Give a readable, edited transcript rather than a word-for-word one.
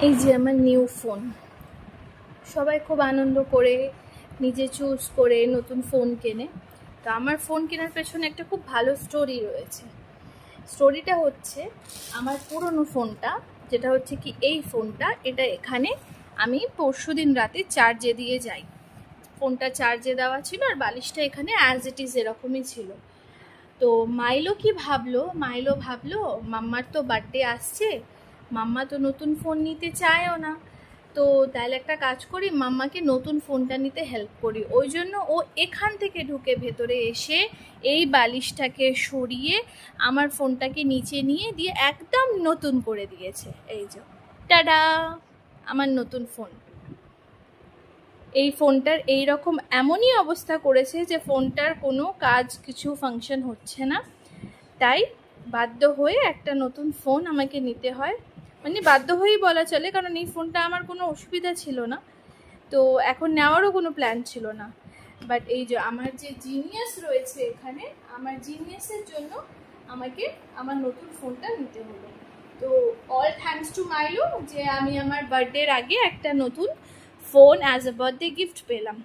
এই যে আমার নিউ ফোন, সবাই খুব আনন্দ করে নিজে চুজ করে নতুন ফোন কেনে। তো আমার ফোন কেনার পেছনে একটা খুব ভালো স্টোরি রয়েছে। স্টোরিটা হচ্ছে আমার পুরনো ফোনটা, যেটা হচ্ছে কি এই ফোনটা, এটা এখানে আমি পরশুদিন রাতে চার্জে দিয়ে যাই। ফোনটা চার্জে দেওয়া ছিল আর বালিশটা এখানে অ্যাজ ইট ইজ এরকমই ছিল। তো মাইলো কি ভাবলো, মাইলো ভাবলো মাম্মার তো বার্থডে আসছে, মাম্মা তো নতুন ফোন নিতে চায়ও না, তো তাহলে একটা কাজ করি, মাম্মাকে নতুন ফোনটা নিতে হেল্প করি। ওই জন্য ও এখান থেকে ঢুকে ভেতরে এসে এই বালিশটাকে সরিয়ে আমার ফোনটাকে নিচে নিয়ে দিয়ে একদম নতুন করে দিয়েছে। এই যে টাডা, আমার নতুন ফোন। এই ফোনটার এই রকম এমনই অবস্থা করেছে যে ফোনটার কোনো কাজ কিছু ফাংশন হচ্ছে না, তাই বাধ্য হয়ে একটা নতুন ফোন আমাকে নিতে হয়। মানে বাধ্য হয়েই বলা চলে, কারণ এই ফোনটা আমার কোনো অসুবিধা ছিল না, তো এখন নেওয়ারও কোনো প্ল্যান ছিল না। বাট এই যে আমার যে জিনিয়াস রয়েছে এখানে, আমার জিনিয়াসের জন্য আমাকে আমার নতুন ফোনটা নিতে হলো। তো অল থ্যাঙ্কস টু মাইলো যে আমি আমার বার্থডের আগে একটা নতুন phone as a birthday gift পেলাম।